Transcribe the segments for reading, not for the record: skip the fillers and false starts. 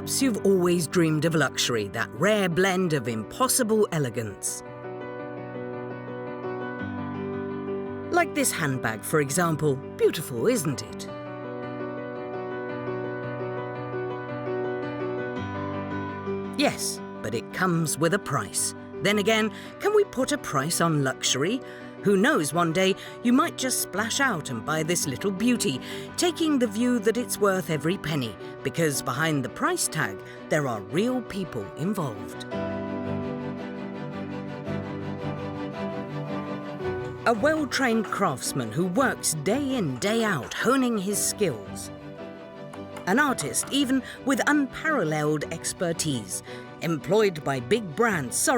Perhaps you've always dreamed of luxury, that rare blend of impossible elegance. Like this handbag, for example. Beautiful, isn't it? Yes, but it comes with a price. Then again, can we put a price on luxury? Who knows, one day you might just splash out and buy this little beauty, taking the view that it's worth every penny, because behind the price tag, there are real people involved. A well-trained craftsman who works day in, day out, honing his skills. An artist, even with unparalleled expertise, employed by big brands,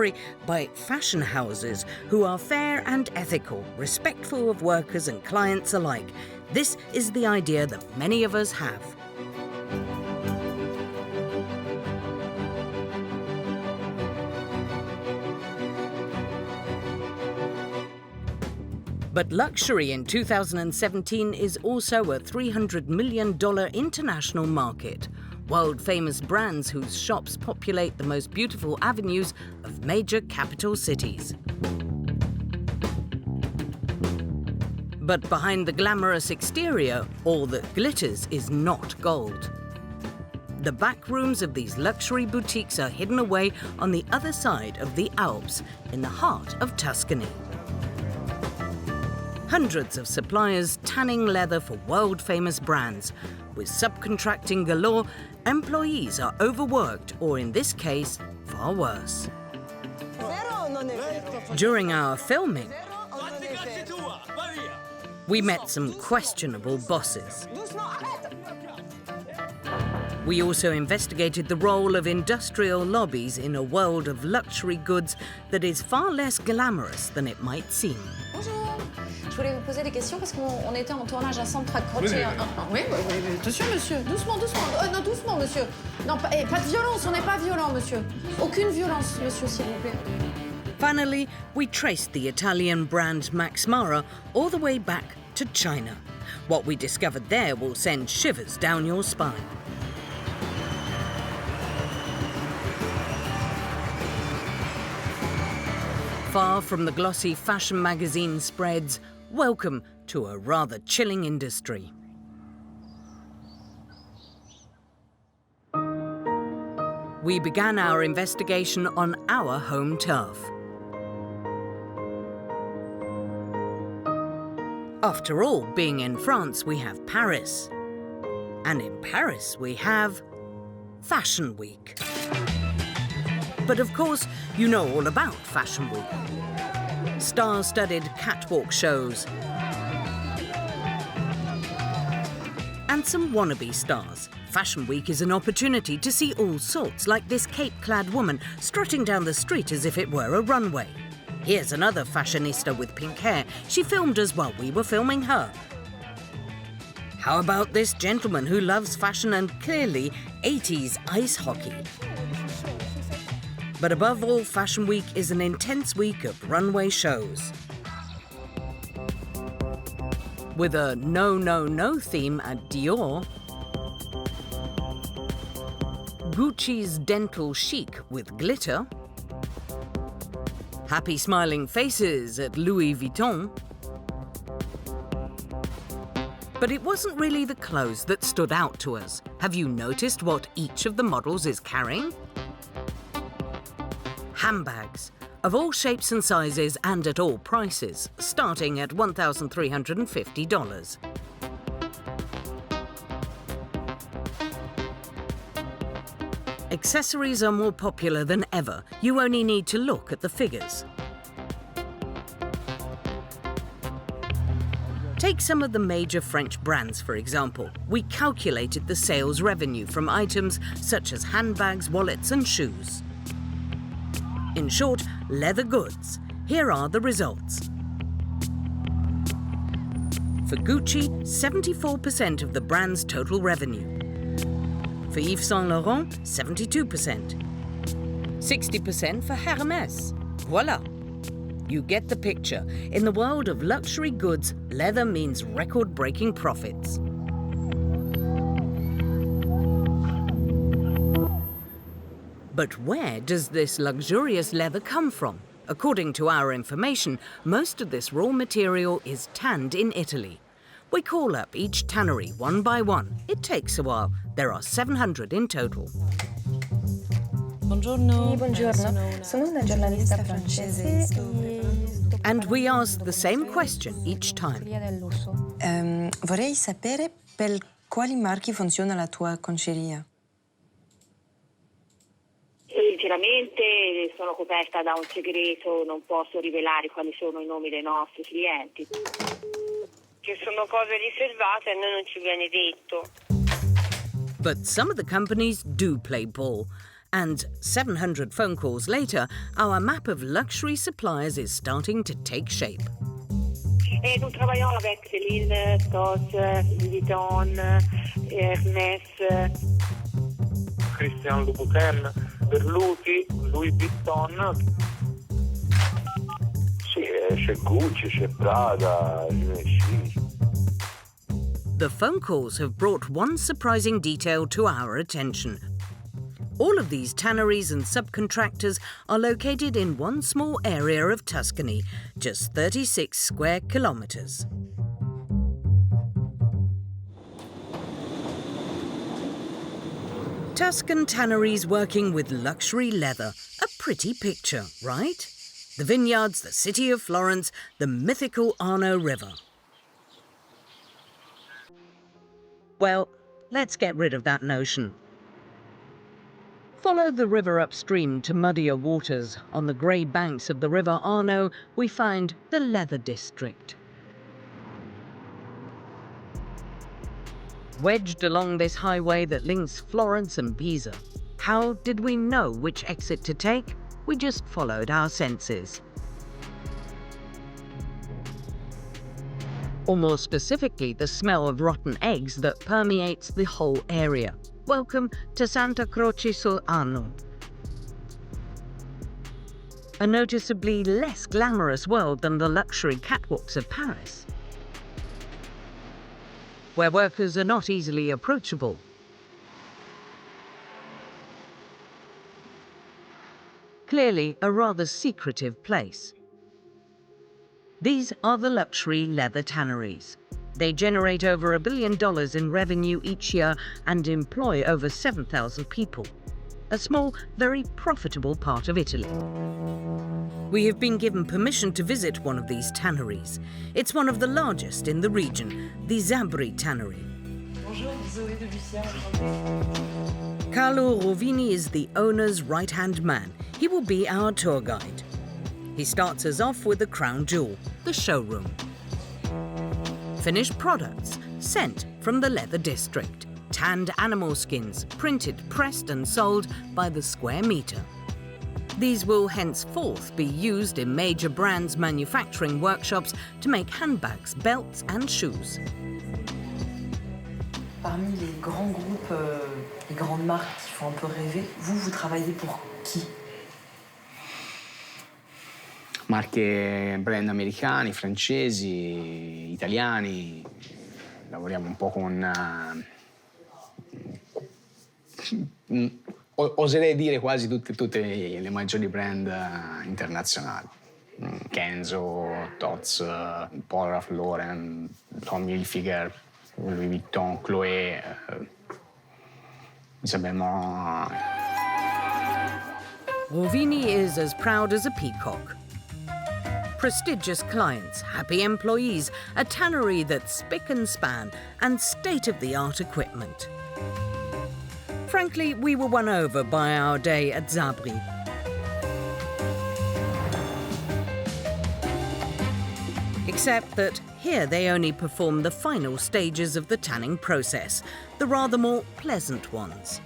by fashion houses who are fair and ethical, respectful of workers and clients alike. This is the idea that many of us have. But luxury in 2017 is also a $300 million international market. World-famous brands whose shops populate the most beautiful avenues of major capital cities. But behind the glamorous exterior, all that glitters is not gold. The back rooms of these luxury boutiques are hidden away on the other side of the Alps, in the heart of Tuscany. Hundreds of suppliers tanning leather for world-famous brands. With subcontracting galore, employees are overworked, or in this case, far worse. During our filming, we met some questionable bosses. We also investigated the role of industrial lobbies in a world of luxury goods that is far less glamorous than it might seem. Je voulais vous poser des questions parce qu'on était en tournage à Subcontractor. Oui, attention, monsieur. Doucement, doucement. Non, doucement, monsieur. Non, pas de violence. On n'est pas violent, monsieur. Aucune violence, monsieur, s'il vous plaît. Finally, we traced the Italian brand Max Mara all the way back to China. What we discovered there will send shivers down your spine. Far from the glossy fashion magazine spreads, welcome to a rather chilling industry. We began our investigation on our home turf. After all, being in France, we have Paris. And in Paris, we have Fashion Week. But of course, you know all about Fashion Week. Star-studded catwalk shows. And some wannabe stars. Fashion Week is an opportunity to see all sorts, like this cape-clad woman strutting down the street as if it were a runway. Here's another fashionista with pink hair. She filmed us while we were filming her. How about this gentleman who loves fashion and clearly 80s ice hockey? But above all, Fashion Week is an intense week of runway shows. With a no, no, no theme at Dior, Gucci's dental chic with glitter, happy smiling faces at Louis Vuitton. But it wasn't really the clothes that stood out to us. Have you noticed what each of the models is carrying? Handbags, of all shapes and sizes and at all prices, starting at $1,350. Accessories are more popular than ever. You only need to look at the figures. Take some of the major French brands, for example. We calculated the sales revenue from items such as handbags, wallets and shoes. In short, leather goods. Here are the results. For Gucci, 74% of the brand's total revenue. For Yves Saint Laurent, 72%. 60% for Hermès. Voila! You get the picture. In the world of luxury goods, leather means record-breaking profits. But where does this luxurious leather come from? According to our information, most of this raw material is tanned in Italy. We call up each tannery one by one. It takes a while. There are 700 in total. Buongiorno. Buongiorno. Sono una giornalista francese. And we ask the same question each time. Vorrei sapere per quali marchi funziona la tua conceria. Sinceramente sono coperta da un segreto, non posso rivelare quali sono i nomi dei nostri clienti. Che sono cose riservate e a noi non ci viene detto. But some of the companies do play ball. And 700 phone calls later, our map of luxury suppliers is starting to take shape. Nous travaillons avec Celine, Scott, Vuitton, Hermès, Christian Louboutin, Berluti, Louis Vuitton. Sì, c'è Gucci, c'è Prada, Givenchy. The phone calls have brought one surprising detail to our attention. All of these tanneries and subcontractors are located in one small area of Tuscany, just 36 square kilometres. Tuscan tanneries working with luxury leather. A pretty picture, right? The vineyards, the city of Florence, the mythical Arno River. Well, let's get rid of that notion. Follow the river upstream to muddier waters. On the grey banks of the River Arno, we find the leather district. Wedged along this highway that links Florence and Pisa. How did we know which exit to take? We just followed our senses. Or more specifically, the smell of rotten eggs that permeates the whole area. Welcome to Santa Croce sul Arno. A noticeably less glamorous world than the luxury catwalks of Paris, where workers are not easily approachable. Clearly a rather secretive place. These are the luxury leather tanneries. They generate over $1 billion in revenue each year and employ over 7,000 people. A small, very profitable part of Italy. We have been given permission to visit one of these tanneries. It's one of the largest in the region, the Zabri tannery. Bonjour, Zoe de Bussierre. Carlo Rovini is the owner's right-hand man. He will be our tour guide. He starts us off with the crown jewel, the showroom. Finished products sent from the leather district. Tanned animal skins, printed, pressed and sold by the square metre. These will henceforth be used in major brands' manufacturing workshops to make handbags, belts and shoes. Parmi les grands groupes, les grandes marques qui font un peu rêver, vous travaillez pour qui? Marche, brand americani, francesi, italiani. Lavoriamo un po' con... oserei dire quasi tutte le maggiori brand internazionali. Kenzo, Tod's, Paul Ralph Lauren, Tommy Hilfiger, Louis Vuitton, Chloé, Isabelle. Rovini is as proud as a peacock. Prestigious clients, happy employees, a tannery that's spick and span, and state-of-the-art equipment. Frankly, we were won over by our day at Zabri. Except that here they only perform the final stages of the tanning process, the rather more pleasant ones.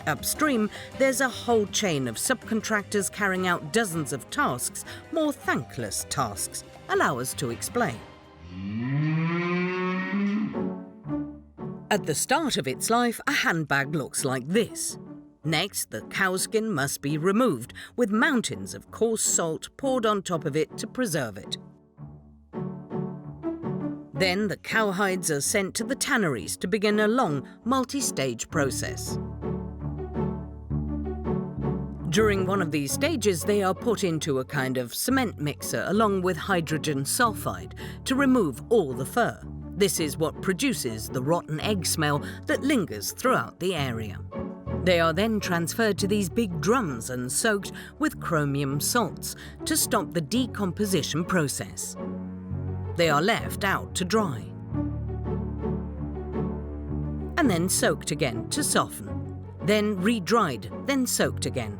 Upstream, there's a whole chain of subcontractors carrying out dozens of tasks, more thankless tasks. Allow us to explain. At the start of its life, a handbag looks like this. Next, the cowskin must be removed, with mountains of coarse salt poured on top of it to preserve it. Then the cowhides are sent to the tanneries to begin a long, multi-stage process. During one of these stages, they are put into a kind of cement mixer along with hydrogen sulfide to remove all the fur. This is what produces the rotten egg smell that lingers throughout the area. They are then transferred to these big drums and soaked with chromium salts to stop the decomposition process. They are left out to dry. And then soaked again to soften. Then re-dried, then soaked again.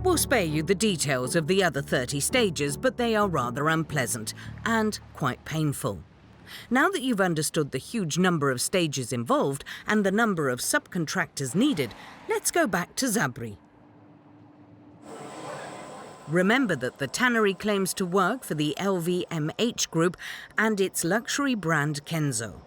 We'll spare you the details of the other 30 stages, but they are rather unpleasant and quite painful. Now that you've understood the huge number of stages involved and the number of subcontractors needed, let's go back to Zabri. Remember that the tannery claims to work for the LVMH group and its luxury brand Kenzo.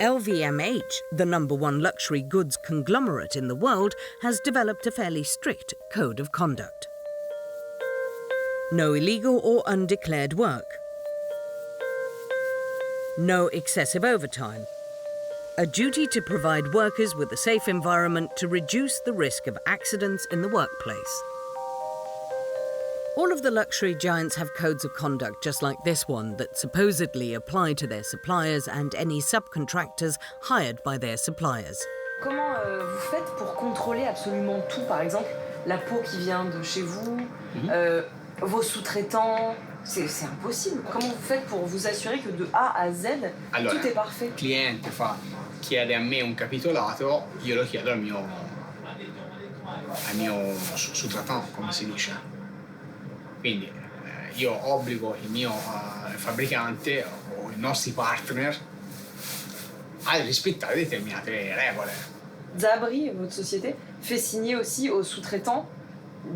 LVMH, the #1 luxury goods conglomerate in the world, has developed a fairly strict code of conduct. No illegal or undeclared work. No excessive overtime. A duty to provide workers with a safe environment to reduce the risk of accidents in the workplace. All of the luxury giants have codes of conduct just like this one that supposedly apply to their suppliers and any subcontractors hired by their suppliers. Comment vous faites pour contrôler absolument tout? Par exemple, la peau qui vient de chez vous, vos sous-traitants, c'est impossible. Comment vous faites pour vous assurer que de A à Z, Allora, tout est parfait? Il cliente chiede a me un capitolato, io lo chiedo al mio sous-traitant, come si dice. Quindi io obbligo il mio fabbricante o i nostri partner a rispettare determinate regole. Zabri, votre société, fait signer aussi aux sous-traitants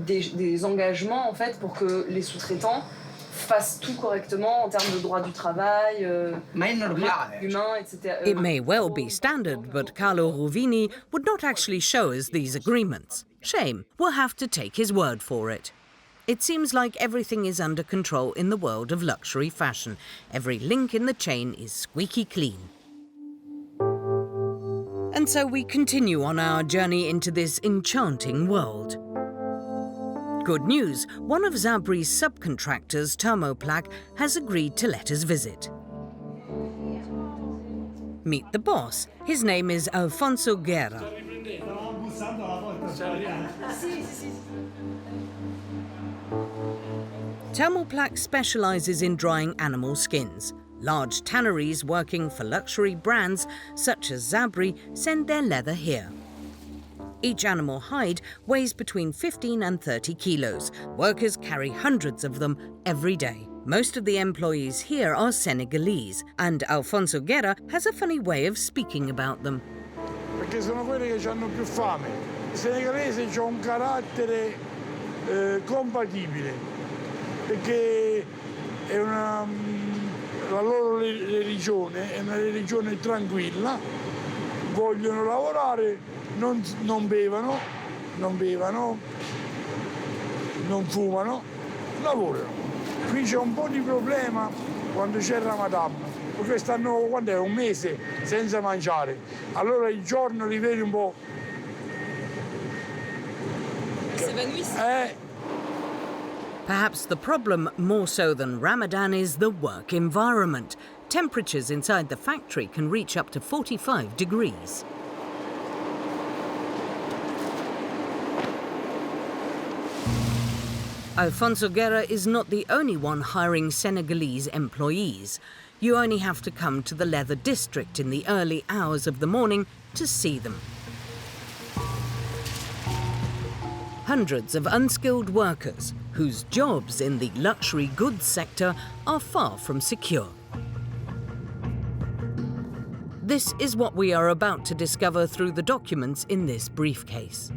des engagements en fait pour que les sous-traitants fassent tout correctement en termes de droit du travail, humain, etc. It may well be standard, but Carlo Rovini would not actually show us these agreements. Shame, we'll have to take his word for it. It seems like everything is under control in the world of luxury fashion. Every link in the chain is squeaky clean. And so we continue on our journey into this enchanting world. Good news, one of Zabri's subcontractors, Thermoplaque, has agreed to let us visit. Meet the boss. His name is Alfonso Guerra. Thermoplaque specializes in drying animal skins. Large tanneries working for luxury brands such as Zabri send their leather here. Each animal hide weighs between 15 and 30 kilos. Workers carry hundreds of them every day. Most of the employees here are Senegalese, and Alfonso Guerra has a funny way of speaking about them. Perché sono quelli che hanno più fame. I senegalesi hanno un carattere compatibile, perché è la loro religione è una religione tranquilla, vogliono lavorare, non bevano, non fumano, lavorano. Qui c'è un po' di problema quando c'è il Ramadan, perché stanno, quando è un mese senza mangiare, allora il giorno li vedi un po'. Perhaps the problem, more so than Ramadan, is the work environment. Temperatures inside the factory can reach up to 45 degrees. Alfonso Guerra is not the only one hiring Senegalese employees. You only have to come to the leather district in the early hours of the morning to see them. Hundreds of unskilled workers whose jobs in the luxury goods sector are far from secure. This is what we are about to discover through the documents in this briefcase.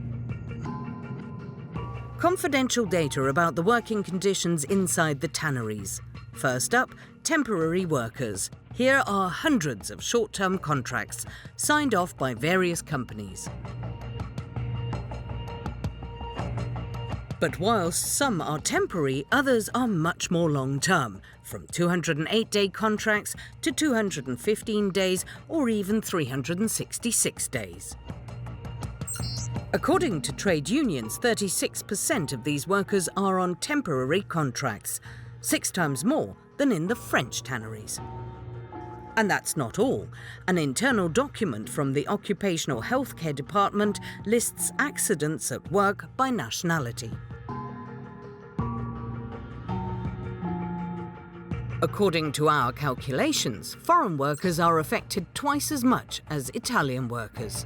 Confidential data about the working conditions inside the tanneries. First up, temporary workers. Here are hundreds of short-term contracts signed off by various companies. But whilst some are temporary, others are much more long-term, from 208-day contracts to 215 days or even 366 days. According to trade unions, 36% of these workers are on temporary contracts, 6 times more than in the French tanneries. And that's not all. An internal document from the Occupational Healthcare Department lists accidents at work by nationality. According to our calculations, foreign workers are affected twice as much as Italian workers.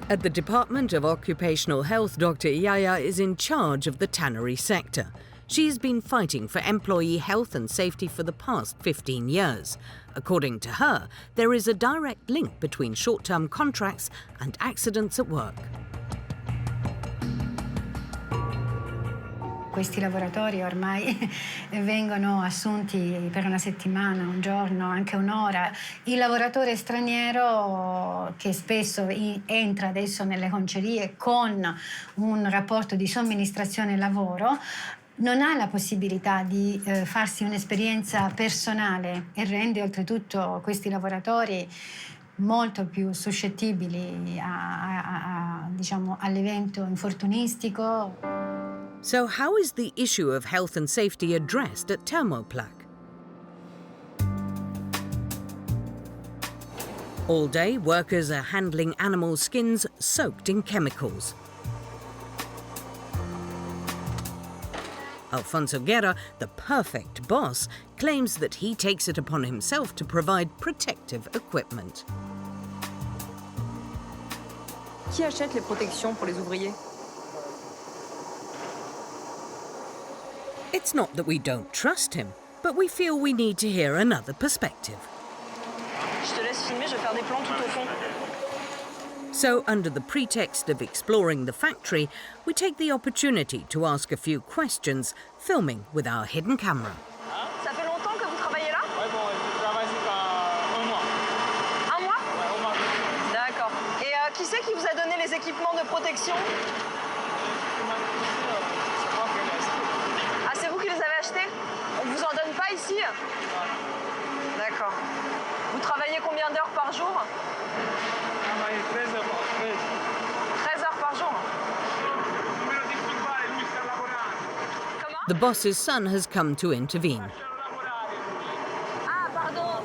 At the Department of Occupational Health, Dr. Yaya is in charge of the tannery sector. She's been fighting for employee health and safety for the past 15 years. According to her, there is a direct link between short-term contracts and accidents at work. Questi lavoratori ormai vengono assunti per una settimana, un giorno, anche un'ora. Il lavoratore straniero che spesso entra adesso nelle concerie con un rapporto di somministrazione lavoro non ha la possibilità di farsi un'esperienza personale e rende oltretutto questi lavoratori molto più suscettibili diciamo, all'evento infortunistico. So how is the issue of health and safety addressed at Thermoplaque? All day, workers are handling animal skins soaked in chemicals. Alfonso Guerra, the perfect boss, claims that he takes it upon himself to provide protective equipment. Qui achète les protections pour les ouvriers? It's not that we don't trust him, but we feel we need to hear another perspective. Je te laisse filmer, je vais faire des plans tout au fond. So, under the pretext of exploring the factory, we take the opportunity to ask a few questions, filming with our hidden camera. Ça fait longtemps que vous travaillez là? Ouais, bon, je travaille ici un mois. Un mois? Ouais, un mois. D'accord. Et qui c'est qui vous a donné les équipements de protection? Ah, c'est vous qui les avez achetés? On vous en donne pas ici? D'accord. Vous travaillez combien d'heures par jour? 13 heures. 13 heures par jour. The boss's son has come to intervene. Ah, pardon.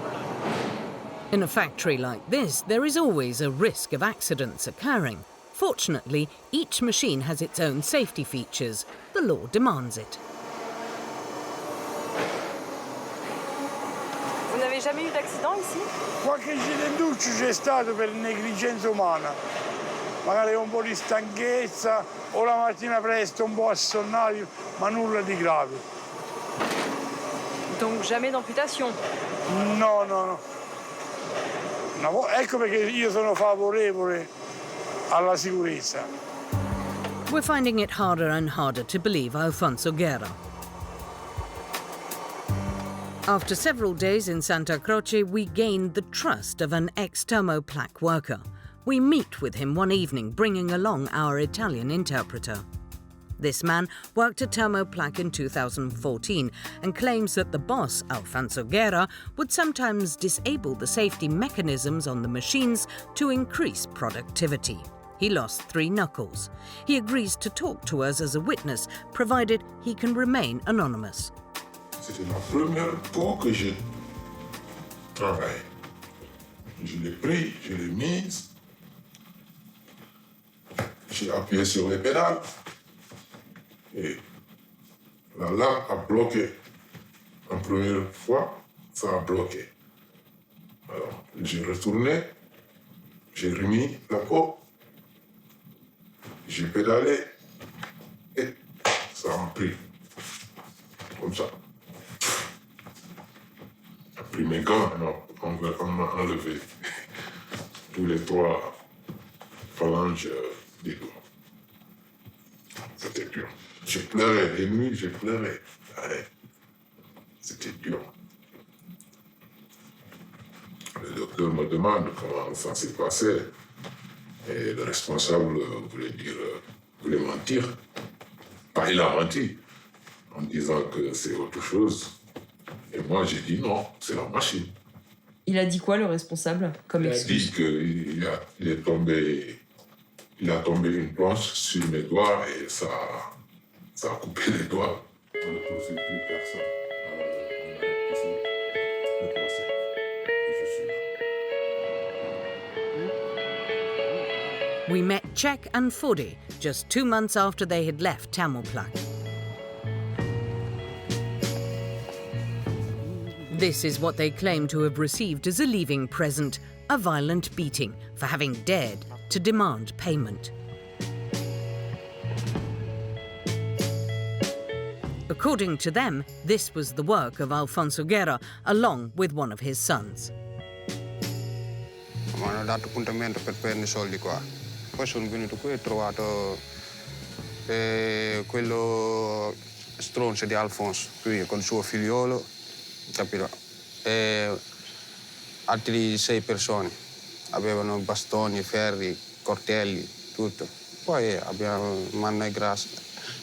In a factory like this, there is always a risk of accidents occurring. Fortunately, each machine has its own safety features. The law demands it. Vous n'avez jamais eu d'accident ici? Qualche incidentuccio c'è stato per negligenza umana. Magari un po' di stanchezza o la mattina presto un po' assonnati, ma nulla di grave. Donc jamais d'amputation? No, no, no. Ecco perché io sono favorevole alla sicurezza. We're finding it harder and harder to believe Alfonso Guerra. After several days in Santa Croce, we gained the trust of an ex-Thermoplaque worker. We meet with him one evening, bringing along our Italian interpreter. This man worked at Thermoplaque in 2014 and claims that the boss, Alfonso Guerra, would sometimes disable the safety mechanisms on the machines to increase productivity. He lost 3 knuckles. He agrees to talk to us as a witness, provided he can remain anonymous. C'était la première fois que je travaille. Je l'ai pris, je l'ai mise, j'ai appuyé sur les pédales et la lame a bloqué. La première fois, ça a bloqué. Alors, j'ai retourné, j'ai remis la peau, j'ai pédalé et ça a pris comme ça. J'ai pris mes gants, on m'a enlevé tous les 3 phalanges des doigts. C'était dur. J'ai pleuré, les nuits, j'ai pleuré. Allez. C'était dur. Le docteur me demande comment ça s'est passé. Et le responsable voulait mentir. Enfin, il a menti en disant que c'est autre chose. Et moi, j'ai dit non, c'est la machine. Il a dit quoi, le responsable, comme Il a dit qu'il est tombé il a tombé une planche sur mes doigts et ça a coupé les doigts. On ne poursuit plus personne. On arrête ici le procès. Et je suis là. We met Czech and Fodi just 2 months after they had left Tamerplak. This is what they claim to have received as a leaving present, a violent beating for having dared to demand payment. According to them, this was the work of Alfonso Guerra, along with one of his sons. Mi hanno dato appuntamento per prendere soldi qua. Poi sono venuto qui e ho trovato quello stronzo di Alfonso, qui con il suo figliolo, capirò. E altri 6 persone. Avevano bastoni, ferri, coltelli, tutto. Poi mi hanno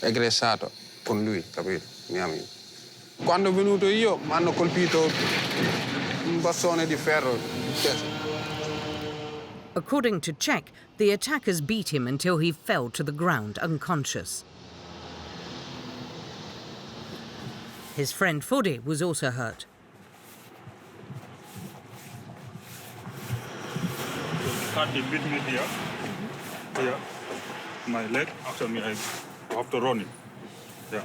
aggressato con lui, capito, mio amico. Quando ho venuto io mi hanno colpito un bastone di ferro. According to Czech, the attackers beat him until he fell to the ground unconscious. His friend Fodi was also hurt. They beat me here, my leg. After me, I have to run it. Yeah.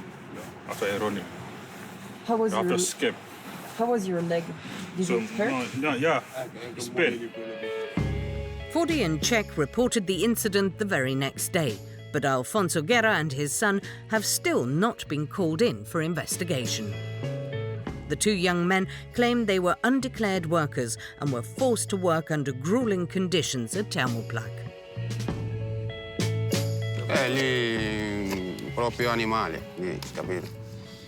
After I run it. How was After escape. How was your leg? Did it hurt? It's pain. Fodi and Czech reported the incident the very next day, but Alfonso Guerra and his son have still not been called in for investigation. The 2 young men claimed they were undeclared workers and were forced to work under grueling conditions at Tamerplak. Lì proprio animale, lì, capito?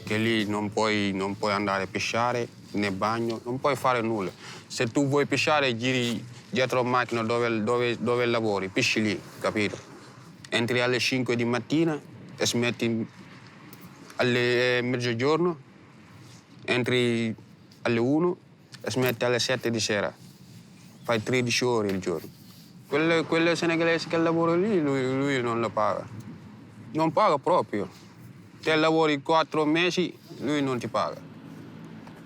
Che lì non puoi andare a pesciare, né bagno, non puoi fare nulla. Se tu vuoi pesciare, giri dietro la macchina dove lavori, pesci lì, capito? Entri alle 5 di mattina e smetti alle mezzogiorno, entri alle 1 e smetti alle 7 di sera. Fai 13 ore il giorno. Quelle senegalesi che lavorano lì, lui non la paga. Non paga proprio. Se lavori 4 mesi, lui non ti paga.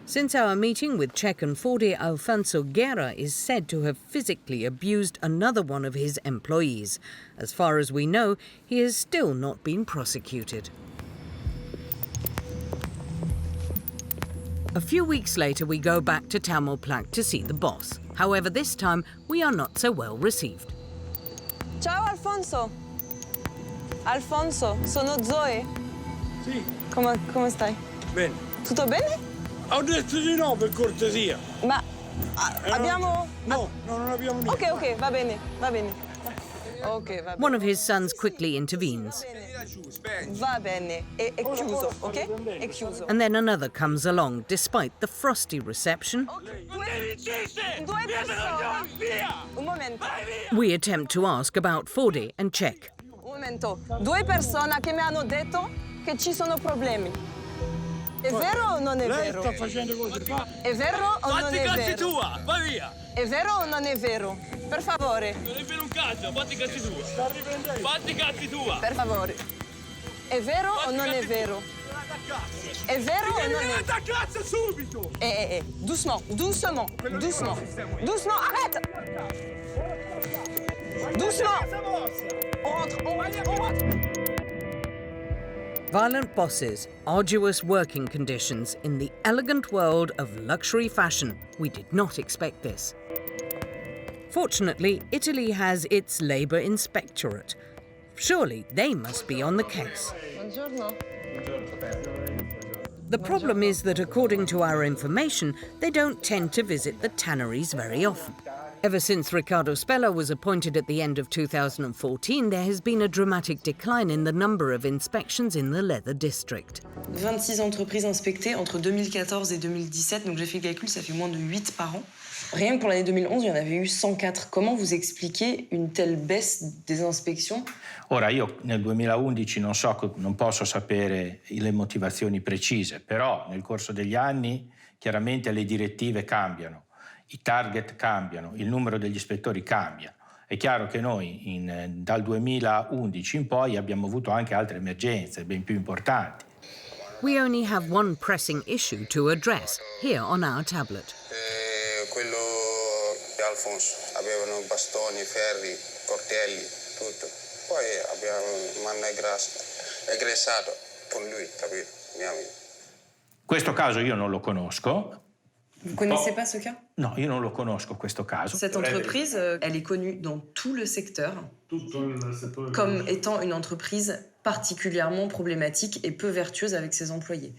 Since our meeting with Czech and Fodi, Alfonso Guerra is said to have physically abused another one of his employees. As far as we know, he has still not been prosecuted. A few weeks later, we go back to Tamerplak to see the boss. However, this time, we are not so well received. Ciao Alfonso. Alfonso, sono Zoe. Sì. Come stai? Bene. Tutto bene? Ho detto di no, per cortesia. Ma abbiamo... No, non abbiamo niente. Ok, va bene, va bene. Ok, va bene. One of his sons quickly intervenes. Va bene, è chiuso, ok? È chiuso. And then another comes along, despite the frosty reception. Due persone. Un momento. We attempt to ask about Fodi and Czech. Un momento. 2 persone che mi hanno detto che ci sono problemi. È vero o non è vero? Lei sta facendo cose fa. È vero o non è vero? Fatti i cazzi tua, vai via! È vero o non è vero? Per favore. Non è vero un cazzo, fatti i cazzi tua! Fatti i cazzi tua! Per favore. È vero o non è vero? È vero o non è vero? Cazzo subito! Doucement, doucement, doucement. Doucement, arrête! Doucement! On rentre. Violent bosses, arduous working conditions in the elegant world of luxury fashion. We did not expect this. Fortunately, Italy has its Labour Inspectorate. Surely they must be on the case. Buongiorno. The problem is that according to our information, they don't tend to visit the tanneries very often. Ever since Riccardo Spella was appointed at the end of 2014, there has been a dramatic decline in the number of inspections in the leather district. 26 entreprises inspectées entre 2014 et 2017, donc j'ai fait le calcul, ça fait moins de 8 par an. Rien que pour l'année 2011, il y en avait eu 104. Comment vous expliquez une telle baisse des inspections? Ora, io nel 2011 non posso sapere le motivazioni precise, però nel corso degli anni chiaramente le direttive cambiano, i target cambiano, il numero degli ispettori cambia È chiaro che noi dal 2011 in poi abbiamo avuto anche altre emergenze ben più importanti. We only have one pressing issue to address here on our tablet. Quello di Alfonso, avevano bastoni, ferri, coltelli, tutto. Poi mi hanno aggressato con lui, capito? Mio amico. Questo caso io non lo conosco. Vous connaissez pas ce cas? No, io non lo conosco questo caso. Cette entreprise, elle est connue dans tout le secteur comme étant une entreprise particulièrement problématique et peu vertueuse avec ses employés.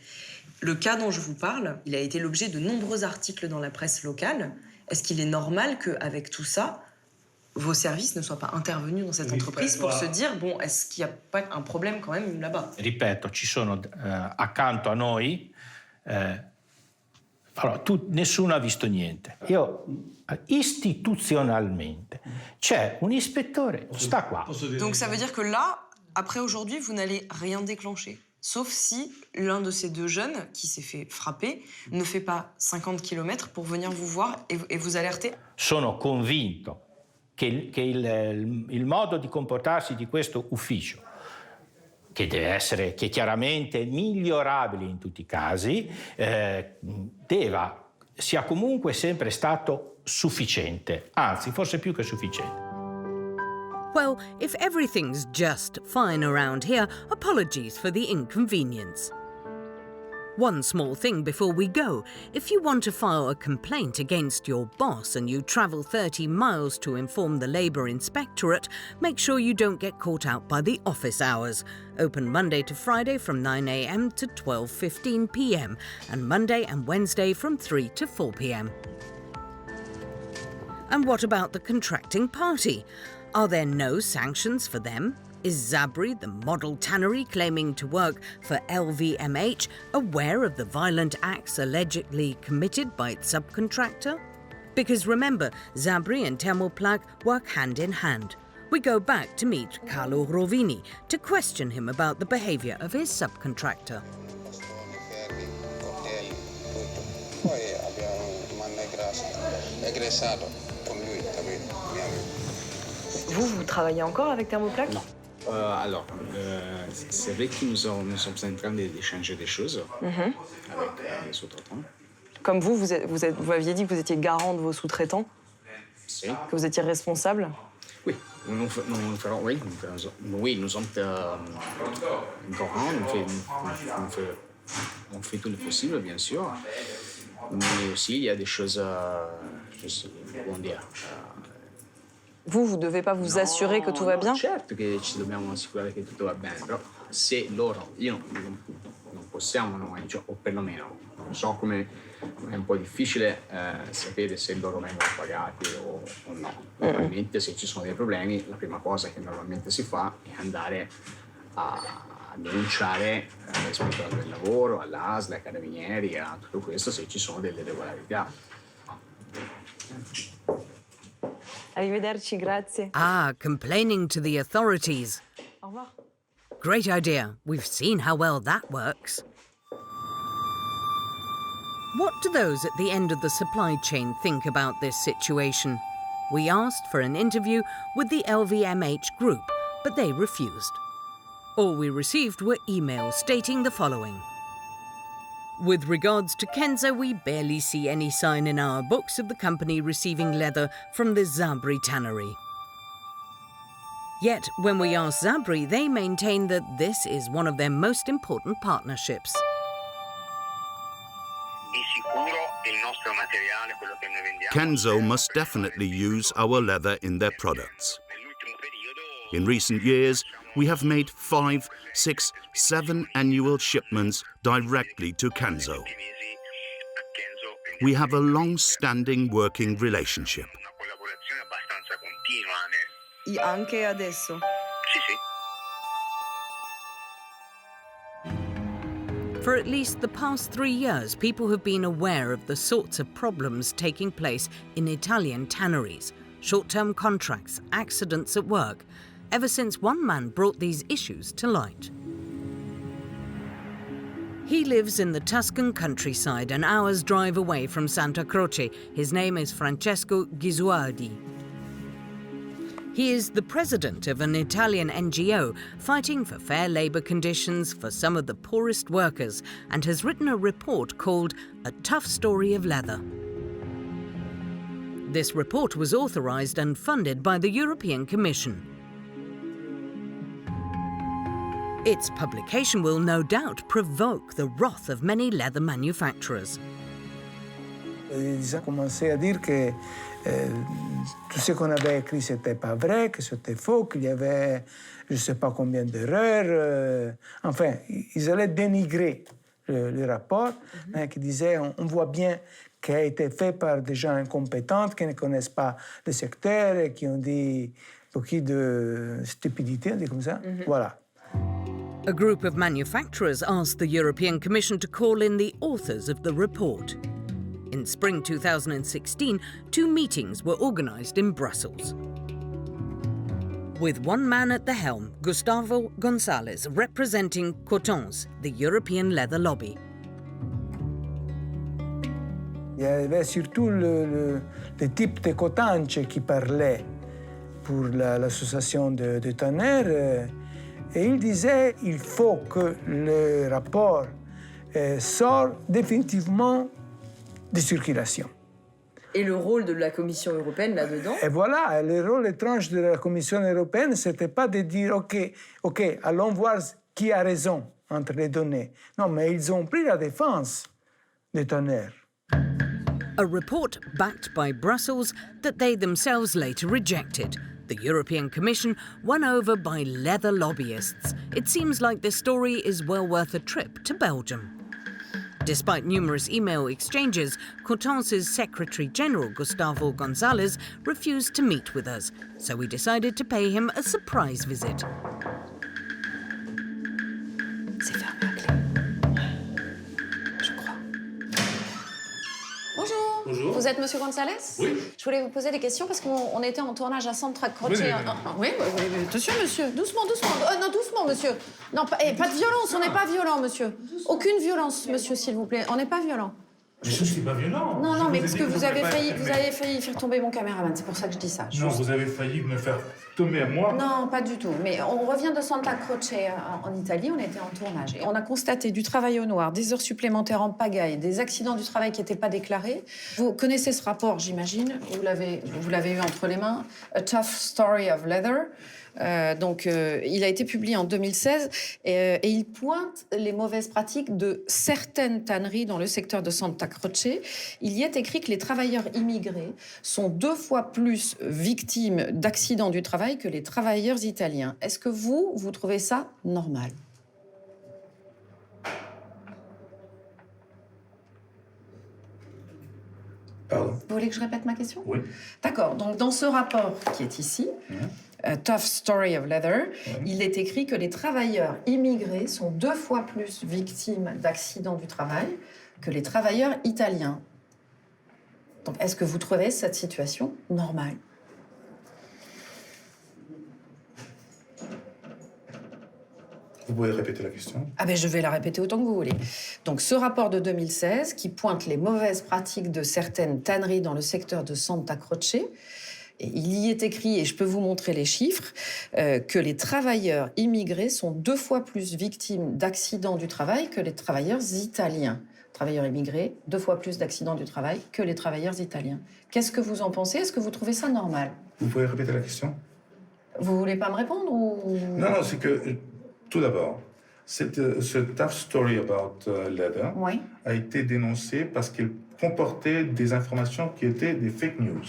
Le cas dont je vous parle, il a été l'objet de nombreux articles dans la presse locale. Est-ce qu'il est normal qu'avec tout ça, vos services ne soient pas intervenus dans cette entreprise pour se dire, bon, est-ce qu'il n'y a pas un problème quand même là-bas? Ripeto, ci sono accanto a noi... Allora, nessuno ha visto niente. Istituzionalmente, c'è un ispettore, sta qua. Donc ça veut dire que là, après aujourd'hui, vous n'allez rien déclencher. Sauf si l'un de ces deux jeunes qui s'est fait frapper ne fait pas 50 km pour venir vous voir et vous alerter. Sono convinto che il modo di comportarsi di questo ufficio, che è chiaramente migliorabile in tutti i casi, sia comunque sempre stato sufficiente, anzi forse più che sufficiente. Well, if everything's just fine around here, apologies for the inconvenience. One small thing before we go. If you want to file a complaint against your boss and you travel 30 miles to inform the Labour Inspectorate, make sure you don't get caught out by the office hours. Open Monday to Friday from 9 a.m. to 12:15 p.m. and Monday and Wednesday from 3 to 4 p.m. And what about the contracting party? Are there no sanctions for them? Is Zabri, the model tannery claiming to work for LVMH, aware of the violent acts allegedly committed by its subcontractor? Because remember, Zabri and Thermoplag work hand in hand. We go back to meet Carlo Rovini to question him about the behaviour of his subcontractor. Vous travaillez encore avec Thermoplag? Non. Alors, c'est vrai que nous sommes en train d'échanger des choses avec les sous-traitants. Comme vous aviez dit que vous étiez garant de vos sous-traitants, Si. que vous étiez responsable. Oui, nous sommes garants, on fait tout le possible, bien sûr, mais aussi il y a des choses, comment dire. Vous devez pas vous assurer que tout va bien? Certo che ci dobbiamo assicurare che tutto va bene, però se loro, io non possiamo noi, cioè, o perlomeno non so come è un po' difficile sapere se loro vengono pagati o no. Normalmente se ci sono dei problemi la prima cosa che normalmente si fa è andare a denunciare rispetto al lavoro, all'ASL, ai carabinieri, a tutto questo se ci sono delle irregolarità. Arrivederci, grazie. Ah, complaining to the authorities. Au revoir. Great idea. We've seen how well that works. What do those at the end of the supply chain think about this situation? We asked for an interview with the LVMH group, but they refused. All we received were emails stating the following. With regards to Kenzo, we barely see any sign in our books of the company receiving leather from the Zabri tannery. Yet, when we ask Zabri, they maintain that this is one of their most important partnerships. Kenzo must definitely use our leather in their products. In recent years, we have made 5, 6, 7 annual shipments directly to Kenzo. We have a long-standing working relationship. Anche adesso? For at least the past 3 years, people have been aware of the sorts of problems taking place in Italian tanneries, short-term contracts, accidents at work, ever since one man brought these issues to light. He lives in the Tuscan countryside, an hour's drive away from Santa Croce. His name is Francesco Ghisuardi. He is the president of an Italian NGO fighting for fair labour conditions for some of the poorest workers and has written a report called A Tough Story of Leather. This report was authorised and funded by the European Commission. Its publication will no doubt provoke the wrath of many leather manufacturers. Ils ont commencé à dire que tout ce qu'on avait écrit, c'était pas vrai, que c'était faux, qu'il y avait je ne sais pas combien d'erreurs. Enfin, ils allaient dénigrer le rapport, qui disait on voit bien qu'il a été fait par des gens incompétents, qui ne connaissent pas le secteur et qui ont dit beaucoup de stupidité, on dit comme ça. Voilà. A group of manufacturers asked the European Commission to call in the authors of the report. In spring 2016, 2 meetings were organised in Brussels. With one man at the helm, Gustavo González, representing Cotons, the European leather lobby. Il y avait surtout le type de cotanche qui parlait pour l'association de tanneries. Et il disait qu'il faut que le rapport sorte définitivement de circulation. Et le rôle de la Commission européenne là-dedans? Et voilà, le rôle étrange de la Commission européenne, c'était pas de dire OK, allons voir qui a raison entre les données. Non, mais ils ont pris la défense des tanneries. A report backed by Brussels that they themselves later rejected. The European Commission won over by leather lobbyists. It seems like this story is well worth a trip to Belgium. Despite numerous email exchanges, Cotons' Secretary-General Gustavo González refused to meet with us, so we decided to pay him a surprise visit. C'est fermé à clé. Je crois. Bonjour. Bonjour. Vous êtes Monsieur González? Oui. Je voulais vous poser des questions parce qu'on était en tournage à Subcontractor. Oui, attention, monsieur. Doucement, doucement. Non, doucement, monsieur. Non, pas de violence. On n'est pas violent, monsieur. Aucune violence, monsieur, s'il vous plaît. On n'est pas violent. Je ne suis pas violent. Non, mais parce que vous avez failli faire tomber mon caméraman. C'est pour ça que je dis ça. Non, vous avez failli me faire tomber à moi. Non, pas du tout. Mais on revient de Santa Croce en Italie. On était en tournage. Et on a constaté du travail au noir, des heures supplémentaires en pagaille, des accidents du travail qui n'étaient pas déclarés. Vous connaissez ce rapport, j'imagine. Vous l'avez eu entre les mains. A Tough Story of Leather. Il a été publié en 2016 et il pointe les mauvaises pratiques de certaines tanneries dans le secteur de Santa Croce. Il y est écrit que les travailleurs immigrés sont 2 fois plus victimes d'accidents du travail que les travailleurs italiens. Est-ce que vous trouvez ça normal? Pardon. Vous voulez que je répète ma question? Oui. D'accord. Donc, dans ce rapport qui est ici, A Tough Story of Leather, il est écrit que les travailleurs immigrés sont 2 fois plus victimes d'accidents du travail que les travailleurs italiens. Donc, est-ce que vous trouvez cette situation normale? Vous pouvez répéter la question? Je vais la répéter autant que vous voulez. Donc, ce rapport de 2016 qui pointe les mauvaises pratiques de certaines tanneries dans le secteur de Santa Croce, et il y est écrit, et je peux vous montrer les chiffres, que les travailleurs immigrés sont 2 fois plus victimes d'accidents du travail que les travailleurs italiens. Travailleurs immigrés, 2 fois plus d'accidents du travail que les travailleurs italiens. Qu'est-ce que vous en pensez? Est-ce que vous trouvez ça normal? Vous pouvez répéter la question? Vous voulez pas me répondre ou... Non, c'est que, tout d'abord, ce Tough Story About Leather a été dénoncé parce qu'il comportait des informations qui étaient des fake news.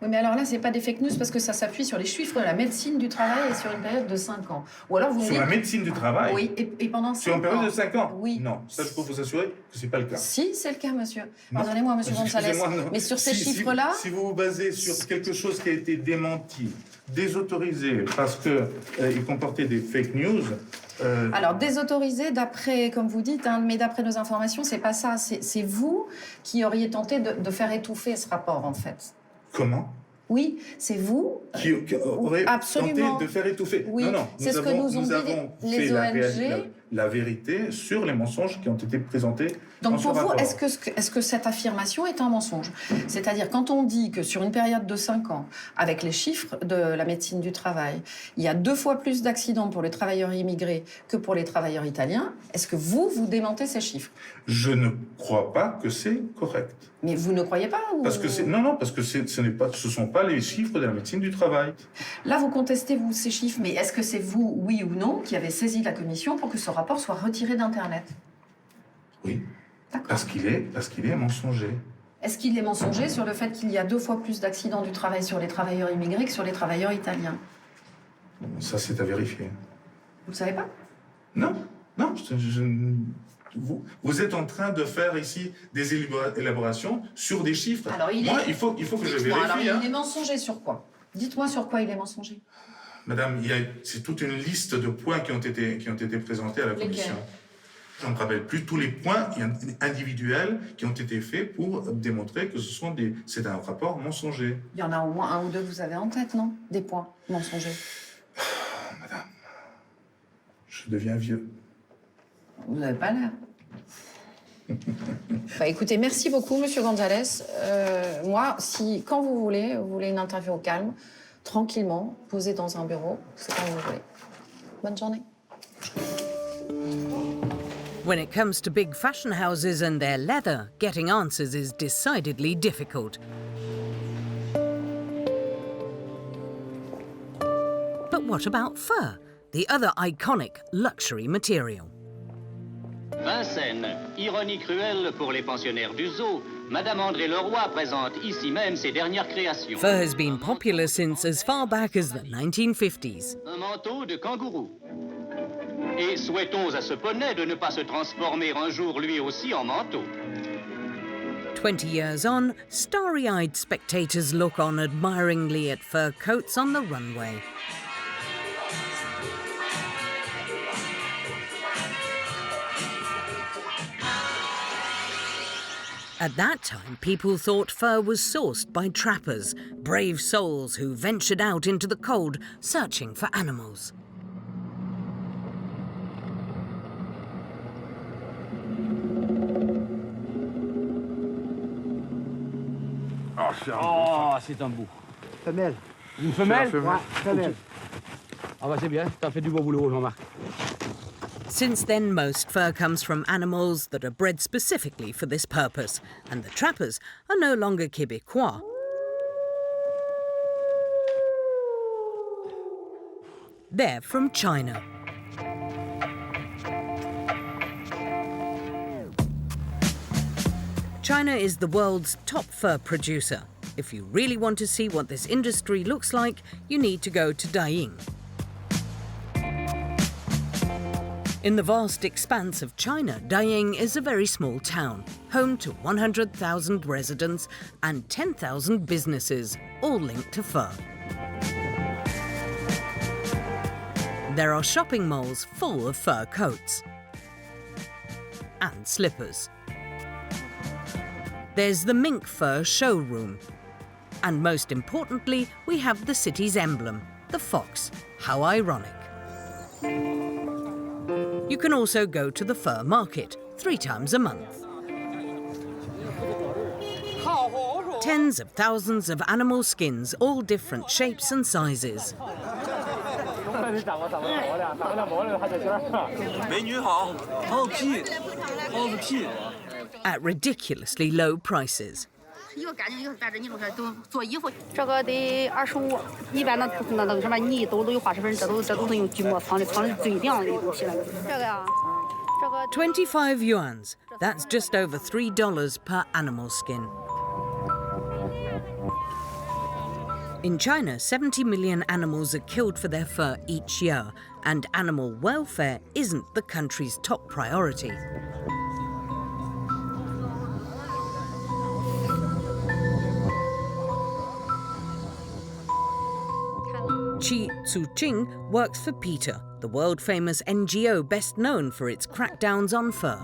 Oui, mais alors là, c'est pas des fake news parce que ça s'appuie sur les chiffres de la médecine du travail et sur une période de 5 ans. Ou alors vous sur la médecine du travail? Oui, et pendant 5 ans. Sur une période de 5 ans? Oui. Non, ça je peux vous assurer que c'est pas le cas. Si, c'est le cas, monsieur. Pardonnez-moi, monsieur González. Mais sur ces chiffres-là... Si vous vous basez sur quelque chose qui a été démenti, désautorisé, parce qu'il comportait des fake news... Alors, désautorisé, d'après, comme vous dites, mais d'après nos informations, c'est pas ça. C'est vous qui auriez tenté de faire étouffer ce rapport, en fait. Comment? Oui, c'est vous qui aurait tenté de faire étouffer. Oui, non, c'est ce que nous ont dit les ONG. la vérité sur les mensonges qui ont été présentés Donc dans ce pour vous, rapport. est-ce que cette affirmation est un mensonge? C'est-à-dire quand on dit que sur une période de 5 ans, avec les chiffres de la médecine du travail, il y a 2 fois plus d'accidents pour les travailleurs immigrés que pour les travailleurs italiens, est-ce que vous démentez ces chiffres? Je ne crois pas que c'est correct. Mais vous ne croyez pas ou... Parce que parce que ce sont pas les chiffres de la médecine du travail. Là, vous contestez, vous, ces chiffres, mais est-ce que c'est vous, oui ou non, qui avez saisi la commission pour que ce rapport soit retiré d'Internet? Oui. Parce qu'il est mensonger. Est-ce qu'il est mensonger sur le fait qu'il y a 2 fois plus d'accidents du travail sur les travailleurs immigrés que sur les travailleurs italiens? Ça, c'est à vérifier. Vous ne savez pas? Non. Vous êtes en train de faire ici des élaborations sur des chiffres. Alors, il faut que je vérifie. Alors, il est mensonger sur quoi? Dites-moi sur quoi il est mensonger. Madame, c'est toute une liste de points qui ont été présentés à la commission. Je ne me rappelle plus tous les points individuels qui ont été faits pour démontrer que c'est un rapport mensonger. Il y en a au moins 1 ou 2 que vous avez en tête, non? Des points mensongers. Madame, je deviens vieux. Vous n'avez pas l'air. Écoutez, merci beaucoup, Monsieur Gonzalez. Moi, quand vous voulez une interview au calme, tranquillement, posée dans un bureau, c'est quand vous voulez. Bonne journée. When it comes to big fashion houses and their leather, getting answers is decidedly difficult. But what about fur, the other iconic luxury material? Vincennes, ironie cruelle pour les pensionnaires du zoo. Madame André Leroy présente ici même ses dernières créations. Fur has been popular since as far back as the 1950s. Un manteau de kangourou. Et souhaitons à ce poney de ne pas se transformer un jour lui aussi en manteau. 20 years on, starry-eyed spectators look on admiringly at fur coats on the runway. At that time, people thought fur was sourced by trappers, brave souls who ventured out into the cold, searching for animals. C'est un beau. Femelle. Une femelle? Ouais, femelle. Ah bah c'est bien, t'as fait du beau boulot, Jean-Marc. Since then, most fur comes from animals that are bred specifically for this purpose, and the trappers are no longer Québécois. They're from China. China is the world's top fur producer. If you really want to see what this industry looks like, you need to go to Daying. In the vast expanse of China, Daying is a very small town, home to 100,000 residents and 10,000 businesses, all linked to fur. There are shopping malls full of fur coats and slippers. There's the mink fur showroom. And most importantly, we have the city's emblem, the fox. How ironic. You can also go to the fur market 3 times a month. Tens of thousands of animal skins, all different shapes and sizes. At ridiculously low prices. $25 yuans. That's just over $3 per animal skin. In China, 70 million animals are killed for their fur each year, and animal welfare isn't the country's top priority. Chi Tzu-ching works for PETA, the world-famous NGO best known for its crackdowns on fur.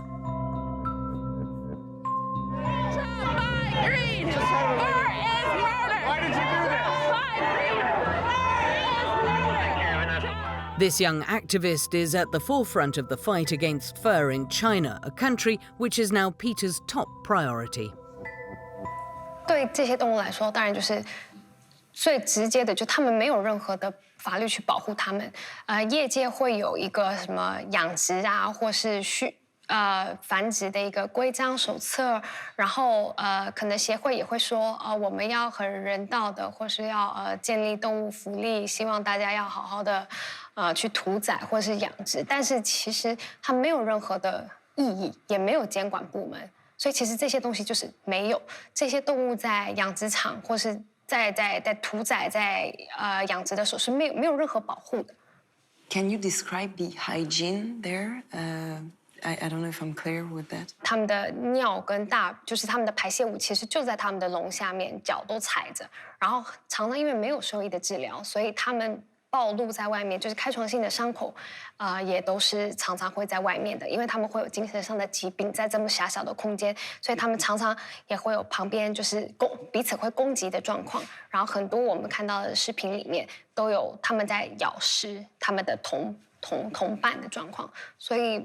This young activist is at the forefront of the fight against fur in China, a country which is now Peter's top priority. 对这些动物来说，当然就是最直接的，就他们没有任何的法律去保护他们。业界会有一个什么养殖啊，或是繁殖的一个规章手册，然后可能协会也会说，我们要很人道的，或是要建立动物福利，希望大家要好好的去屠宰或是养殖。但是其实它没有任何的意义，也没有监管部门。 所以其实这些东西就是没有，这些动物在养殖场或是在屠宰、在养殖的时候是没有任何保护的。Can you describe the hygiene there? I don't know if I'm clear with that. 他们的尿跟就是他们的排泄物，其实就在他们的笼下面，脚都踩着，然后常常因为没有兽医的治疗，所以他们 暴露在外面，就是开创性的伤口，也都是常常会在外面的，因为他们会有精神上的疾病，在这么狭小的空间，所以他们常常也会有旁边就是彼此会攻击的状况。然后很多我们看到的视频里面都有他们在咬食他们的同伴的状况，所以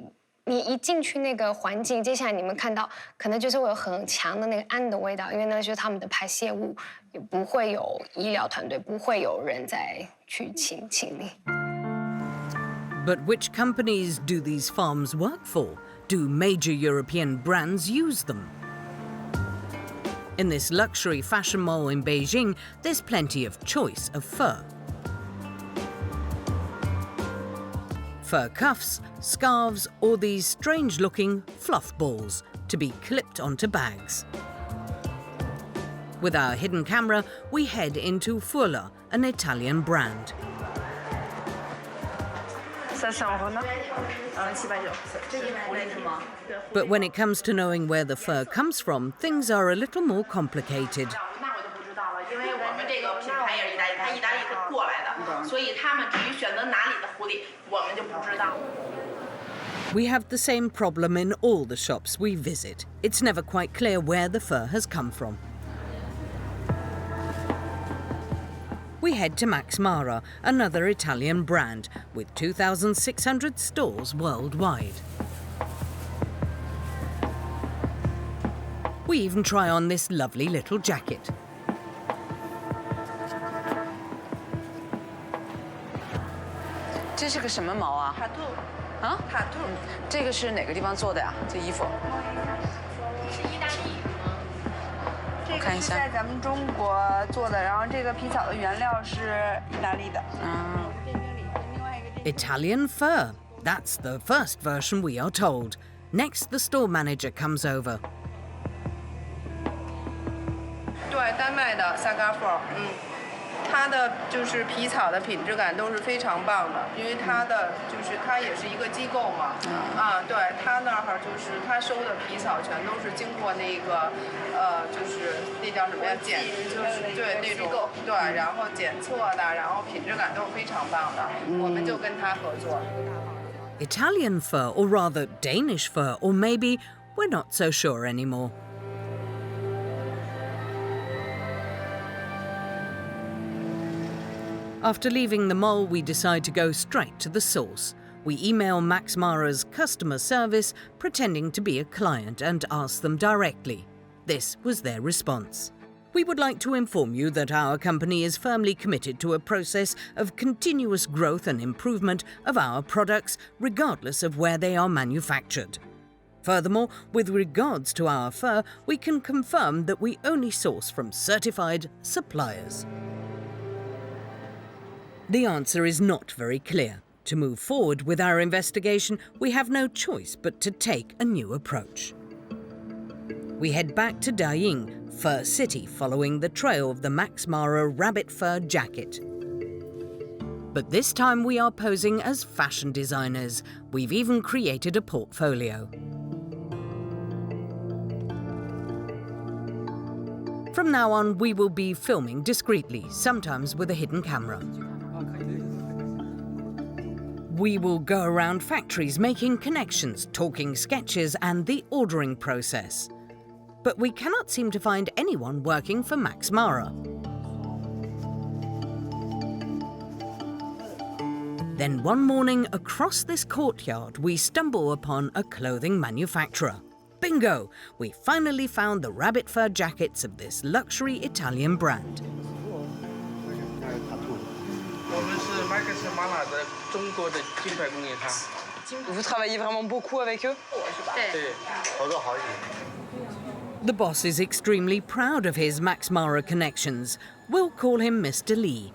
你一进去那个环境，接下来你们看到可能就是会有很强的那个氨的味道，因为那就是他们的排泄物，也不会有医疗团队，不会有人在去清理。But which companies do these farms work for? Do major European brands use them? In this luxury fashion mall in Beijing, there's plenty of choice of fur. Fur cuffs, scarves, or these strange-looking fluff balls to be clipped onto bags. With our hidden camera, we head into Fuller, an Italian brand. But when it comes to knowing where the fur comes from, things are a little more complicated. We have the same problem in all the shops we visit. It's never quite clear where the fur has come from. We head to Max Mara, another Italian brand, with 2,600 stores worldwide. We even try on this lovely little jacket. 这是个什么毛啊？塔兔。啊？塔兔。这个是哪个地方做的呀？这衣服？是意大利吗？我看一下。这个是在咱们中国做的，然后这个皮草的原料是意大利的。嗯。 Italian fur. That's the first version we are told. Next, the store manager comes over. 对，丹麦的萨嘎缝，它的就是皮草的品质感都是非常棒的，因为它也是一个机构嘛，对，它那儿就是它收的皮草全都是经过那个就是那叫什么呀就是对那种对，然后检测的，然后品质感都是非常棒的，我们就跟它合作。Italian fur, or rather Danish fur, or maybe we're not so sure anymore. After leaving the mall, we decide to go straight to the source. We email Max Mara's customer service, pretending to be a client, and ask them directly. This was their response. We would like to inform you that our company is firmly committed to a process of continuous growth and improvement of our products, regardless of where they are manufactured. Furthermore, with regards to our fur, we can confirm that we only source from certified suppliers. The answer is not very clear. To move forward with our investigation, we have no choice but to take a new approach. We head back to Daying, Fur City, following the trail of the Max Mara rabbit fur jacket. But this time we are posing as fashion designers. We've even created a portfolio. From now on, we will be filming discreetly, sometimes with a hidden camera. We will go around factories making connections, talking sketches, and the ordering process. But we cannot seem to find anyone working for Max Mara. Then one morning, across this courtyard, we stumble upon a clothing manufacturer. Bingo! We finally found the rabbit fur jackets of this luxury Italian brand. Vous travaillez vraiment beaucoup avec eux? The boss is extremely proud of his Max Mara connections. We'll call him Mr. Lee.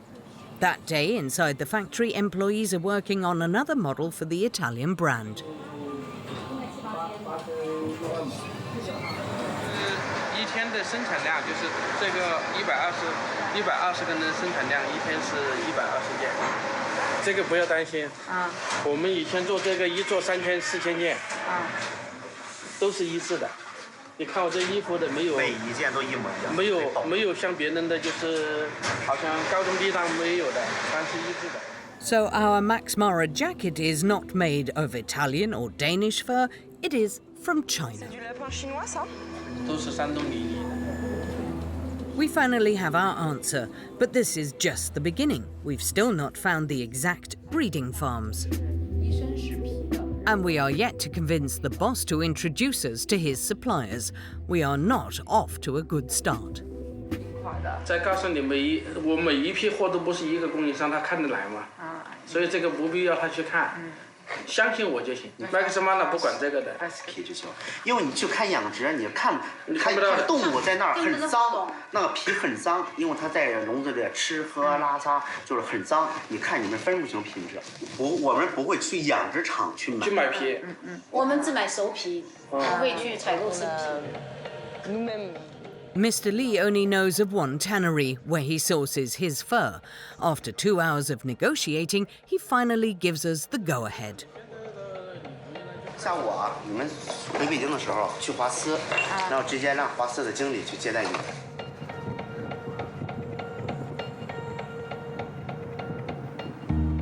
That day, inside the factory, employees are working on another model for the Italian brand. 一天的生产量就是这个120个人生产量，一天是120件。这个不要担心，我们以前做这个一做3000、4000件，都是一致的。你看我这衣服的没有，每一件都一模一样，没有像别人的就是好像高中低档没有的，全是一致的。 So our Max Mara jacket is not made of Italian or Danish fur, it is from China. We finally have our answer, but this is just the beginning. We've still not found the exact breeding farms. And we are yet to convince the boss to introduce us to his suppliers. We are not off to a good start. 再告诉你我每一批货都不是一个供应商，他看得来嘛？所以这个不必要他去看，相信我就行。Max Mara不管这个的。SK 就行，因为你去看养殖，你看动物在那儿很脏，那个皮很脏，因为它在笼子里吃喝拉撒就是很脏。你看你们分不清品质，我们不会去养殖场去买皮。我们只买熟皮，不会去采购生皮。 Mr. Lee only knows of one tannery where he sources his fur. After 2 hours of negotiating, he finally gives us the go-ahead. 下午你们回北京的时候去华司，然后直接让华司的经理去接待你们。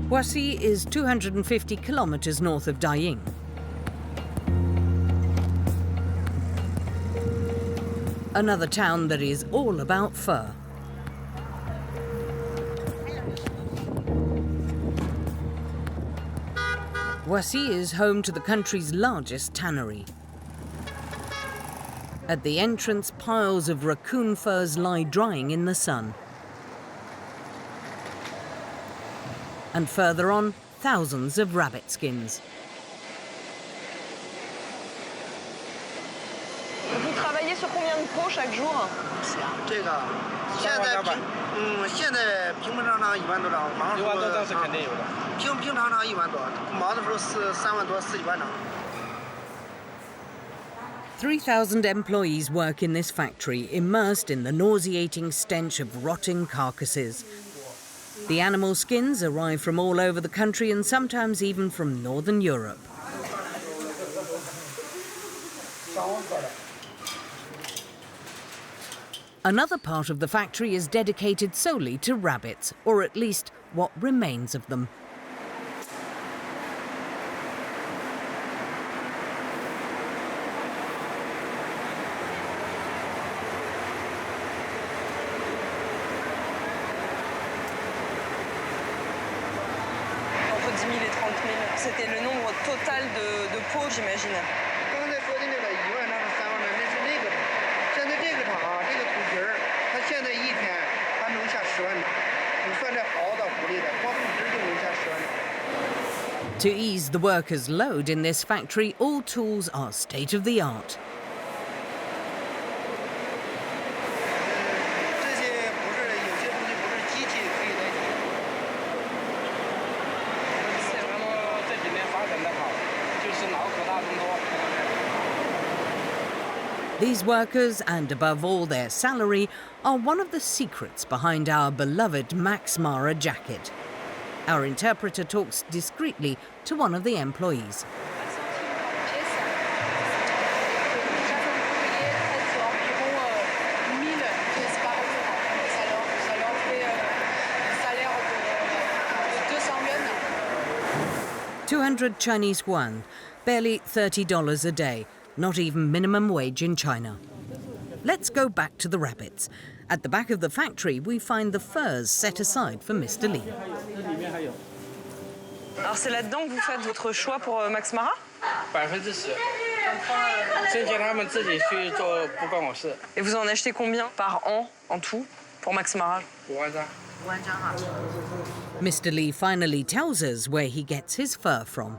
Huasi is 250 kilometers north of Daying. Another town that is all about fur. Huasi is home to the country's largest tannery. At the entrance, piles of raccoon furs lie drying in the sun. And further on, thousands of rabbit skins. Vous travaillez sur combien de pots chaque jour? 这个现在平常1万多张，忙的时候1万多张是肯定有的。平常1万多，忙的时候3万多、4几万张。 3,000 employees work in this factory, immersed in the nauseating stench of rotting carcasses. The animal skins arrive from all over the country and sometimes even from Northern Europe. Another part of the factory is dedicated solely to rabbits, or at least what remains of them. Entre 10 000 et 30 000, c'était le nombre total de pots, j'imagine. 刚才说的那个1万张和3万张，那是那个厂。现在这个厂这个土皮儿，它现在一天它能下10万张，不算这好的、狐狸的，光土皮儿就能下10万张。 To ease the workers' load in this factory, all tools are state-of-the-art. 这些不是有些东西不是机器可以代替。是vraiment这几年发展的好，就是劳苦大众多。 These workers, and above all their salary, are one of the secrets behind our beloved Max Mara jacket. Our interpreter talks discreetly to one of the employees. $200 Chinese yuan, barely $30 a day, not even minimum wage in China. Let's go back to the rabbits. At the back of the factory, we find the furs set aside for Mr. Lee. Alors c'est là-dedans que vous faites votre choix pour Max Mara? 10%，剩下他们自己去做，不关我事。 Et vous en achetez combien par an en tout pour Max Mara? 5万张。 5万张哈。 Mr. Lee finally tells us where he gets his fur from.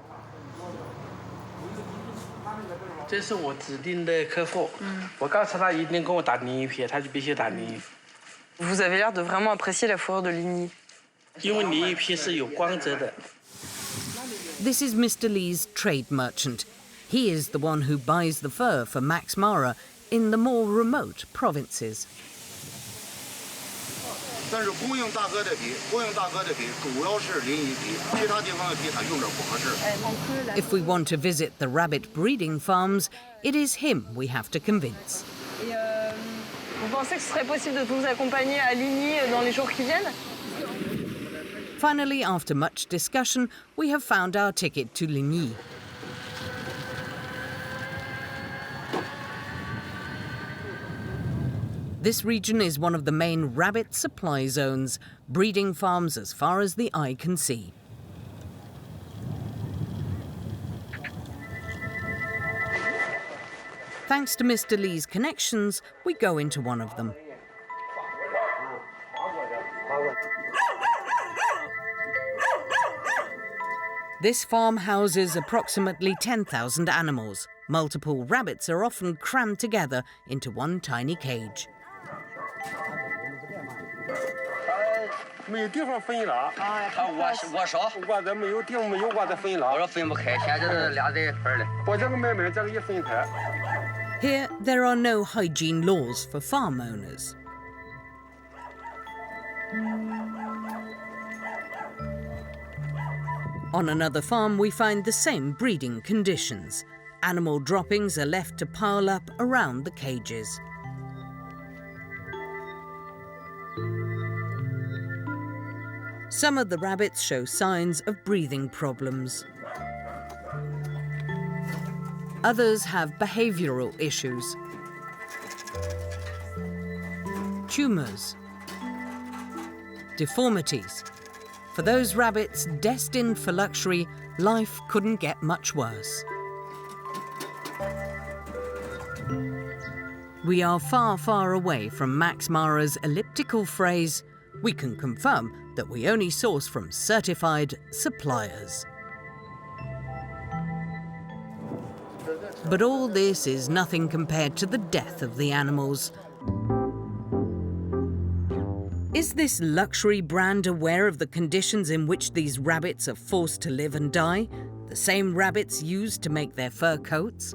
这是我指定的客户，我告诉他一定跟我打另一批，他就必须打另一批。 Vous avez l'air de vraiment apprécier la fourrure de Ligny. 因为另一批是有光泽的。 This is Mr. Lee's trade merchant. He is the one who buys the fur for Max Mara in the more remote provinces. 但是供应大哥的皮主要是临沂皮，其他地方的皮它用着不合适。 If we want to visit the rabbit breeding farms, it is him we have to convince. Vous pensez que ce serait possible de vous accompagner à Ligny dans les jours qui viennent? Finally, after much discussion, we have found our ticket to Ligny. This region is one of the main rabbit supply zones, breeding farms as far as the eye can see. Thanks to Mr. Lee's connections, we go into one of them. This farm houses approximately 10,000 animals. Multiple rabbits are often crammed together into one tiny cage. 没有地方分了。我少。我这没有地没有我这分了。我说分不开，现在这俩在一块了。我这个买卖这个一分开。 Here, there are no hygiene laws for farm owners. On another farm, we find the same breeding conditions. Animal droppings are left to pile up around the cages. Some of the rabbits show signs of breathing problems. Others have behavioral issues, tumors, deformities. For those rabbits destined for luxury, life couldn't get much worse. We are far, far away from Max Mara's elliptical phrase, we can confirm that we only source from certified suppliers. But all this is nothing compared to the death of the animals. Is this luxury brand aware of the conditions in which these rabbits are forced to live and die? The same rabbits used to make their fur coats?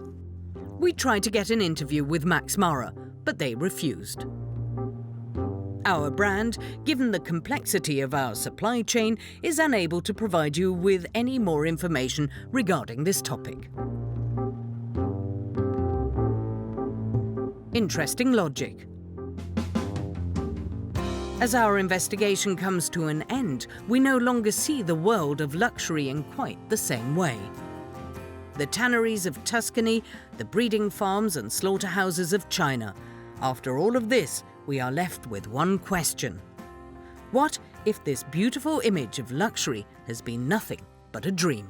We tried to get an interview with Max Mara, but they refused. Our brand, given the complexity of our supply chain, is unable to provide you with any more information regarding this topic. Interesting logic. As our investigation comes to an end, we no longer see the world of luxury in quite the same way. The tanneries of Tuscany, the breeding farms and slaughterhouses of China. After all of this, we are left with one question. What if this beautiful image of luxury has been nothing but a dream?